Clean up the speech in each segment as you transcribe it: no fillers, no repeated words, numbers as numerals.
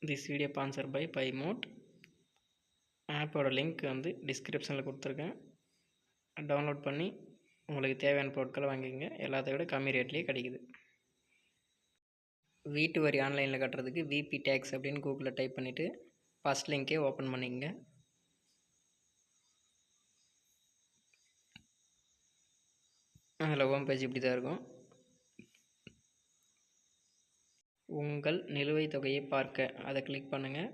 This video sponsor by Bymot. ஆப்போட link வந்து டிஸ்கிரிப்ஷனில் கொடுத்துருக்கேன். டவுன்லோட் பண்ணி உங்களுக்கு தேவையான பொருட்களை வாங்கிக்கோங்க. எல்லாத்தை விட கம்மி ரேட்லேயே கிடைக்குது. வீட்டு வரி ஆன்லைனில் கட்டுறதுக்கு விபி டேக்ஸ் அப்படின்னு கூகுளில் டைப் பண்ணிவிட்டு ஃபஸ்ட் லிங்க்கே ஓப்பன் பண்ணிக்கங்க. அதில் ஹோம் பேஜ் இப்படி தான் இருக்கும். உங்கள் நிலுவைத் தொகையை பார்க்க அதை கிளிக் பண்ணுங்கள்.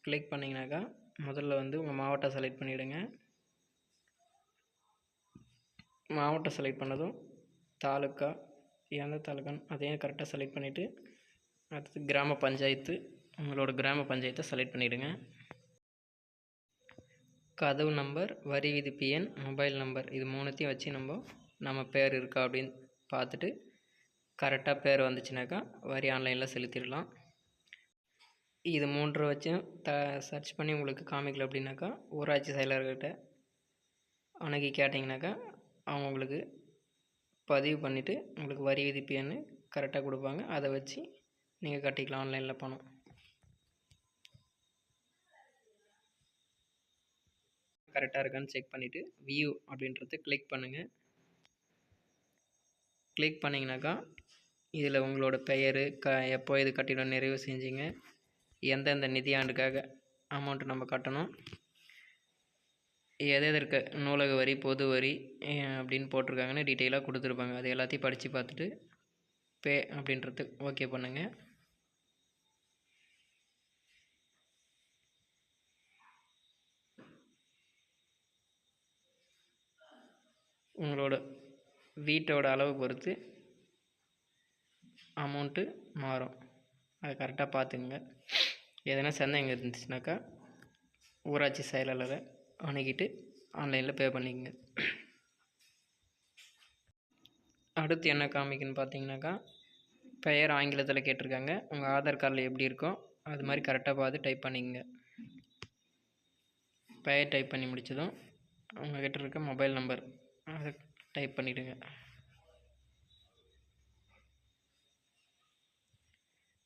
கிளிக் பண்ணிங்கனாக்கா முதல்ல வந்து உங்கள் மாவட்டம் செலக்ட் பண்ணிவிடுங்க. மாவட்டம் செலக்ட் பண்ணதும் தாலுக்கா எந்த தாலுக்கான்னு அதையும் கரெக்டாக செலக்ட் பண்ணிவிட்டு அடுத்து கிராம பஞ்சாயத்து, உங்களோட கிராம பஞ்சாயத்தை செலக்ட் பண்ணிவிடுங்க. கதவு நம்பர், வரி விதிப்பு எண், மொபைல் நம்பர் இது மூணுத்தையும் வச்சு நம்ம பேர் இருக்கா அப்படின்னு பார்த்துட்டு கரெக்டாக பேர் வந்துச்சுனாக்கா வரி ஆன்லைனில் செலுத்திடலாம். இது மூன்று வச்சும் சர்ச் பண்ணி உங்களுக்கு காமிக்கல அப்படின்னாக்கா ஊராட்சி செயலர்கிட்ட அணுகி கேட்டிங்கனாக்கா அவங்க உங்களுக்கு பதிவு பண்ணிவிட்டு உங்களுக்கு வரி விதிப்பு எண் கரெக்டாக கொடுப்பாங்க. அதை வச்சு நீங்கள் கட்டிக்கலாம் ஆன்லைனில் பணம். கரெக்டாக இருக்கான்னு செக் பண்ணிவிட்டு வியூ அப்படின்றத கிளிக் பண்ணுங்கள். கிளிக் பண்ணிங்கனாக்கா இதில் உங்களோட பெயர், எப்போ இது கட்டிடம் நிறைவு செஞ்சீங்க, எந்தெந்த நிதியாண்டுக்காக அமௌண்ட்டு நம்ம கட்டணும், எது இருக்க நூலக வரி, பொது வரி அப்படின்னு போட்டிருக்காங்கன்னு டீட்டெயிலாக கொடுத்துருப்பாங்க. அது எல்லாத்தையும் படித்து பார்த்துட்டு பே அப்படின்றது ஓகே பண்ணுங்கள். உங்களோட வீட்டோட அளவு பொறுத்து அமௌண்ட்டு மாறும். அதை கரெக்டாக பார்த்துக்குங்க. எதனா சந்தேகம் இருந்துச்சுனாக்கா ஊராட்சி செயலாளரை அணுகிட்டு ஆன்லைனில் பே பண்ணிக்கங்க. அடுத்து என்ன காமிக்குன்னு பார்த்தீங்கன்னாக்கா பெயர் ஆங்கிலத்தில் கேட்டிருக்காங்க. உங்கள் ஆதார் கார்டில் எப்படி இருக்கோ அது மாதிரி கரெக்டாக பார்த்து டைப் பண்ணிக்கங்க. பெயர் டைப் பண்ணி முடித்ததும் உங்கள்கிட்ட இருக்க மொபைல் நம்பர் அதை டைப் பண்ணிவிடுங்க.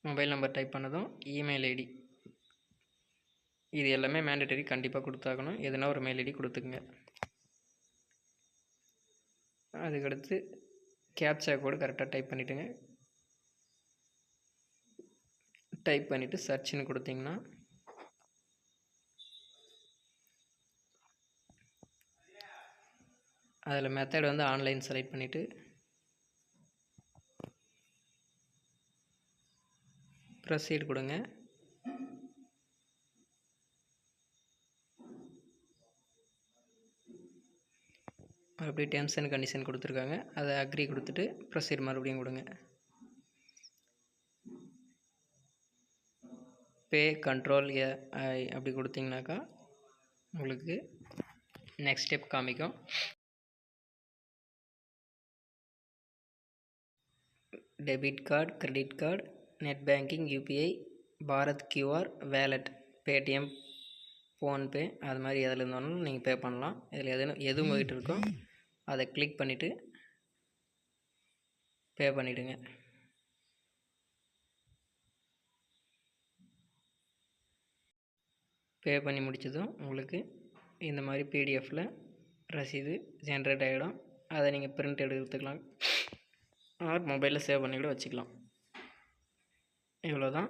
மொபைல் நம்பர் டைப் பண்ணதும் இமெயில் ஐடி இது எல்லாமே மேண்டட்டரி, கண்டிப்பாக கொடுத்தாகணும். எதுனா ஒரு மெயில் ஐடி கொடுத்துக்குங்க. அதுக்கடுத்து கேப்சா கோடு கரெக்டாக டைப் பண்ணிவிடுங்க. டைப் பண்ணிவிட்டு சர்ச்னு கொடுத்தீங்கன்னா அதில் மெத்தட் வந்து ஆன்லைன் செலக்ட் பண்ணிவிட்டு ப்ரொசீட் கொடுங்க. அப்படியே டேர்ம்ஸ் அண்ட் கண்டிஷன் கொடுத்துருக்காங்க. அதை அக்ரி கொடுத்துட்டு ப்ரொசீட் மறுபடியும் கொடுங்க. பே கண்ட்ரோல் அப்படி கொடுத்தீங்கனாக்கா உங்களுக்கு நெக்ஸ்ட் ஸ்டெப் காமிக்கும். Debit card, credit card, net banking, UPI, Bharat QR, wallet, Paytm, PhonePe அது மாதிரி எதில் இருந்தாலும் நீங்கள் பே பண்ணலாம். இதில் எது உங்கள்கிட்ட இருக்கோ அதை கிளிக் பண்ணிவிட்டு பே பண்ணிவிடுங்க. பே பண்ணி முடித்ததும் உங்களுக்கு இந்த மாதிரி பிடிஎஃப்பில் ரசீது ஜென்ரேட் ஆகிடும். அதை நீங்கள் பிரிண்ட் எடுத்துக்கலாம், ஆர் மொபைலில் சேவ் பண்ணி கூட வச்சுக்கலாம். இவ்வளோ தான்.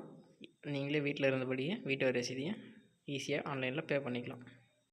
நீங்களே வீட்டில் இருந்தபடியே வீட்டு வரி ரசீதியை ஈஸியாக ஆன்லைனில் பே பண்ணிக்கலாம்.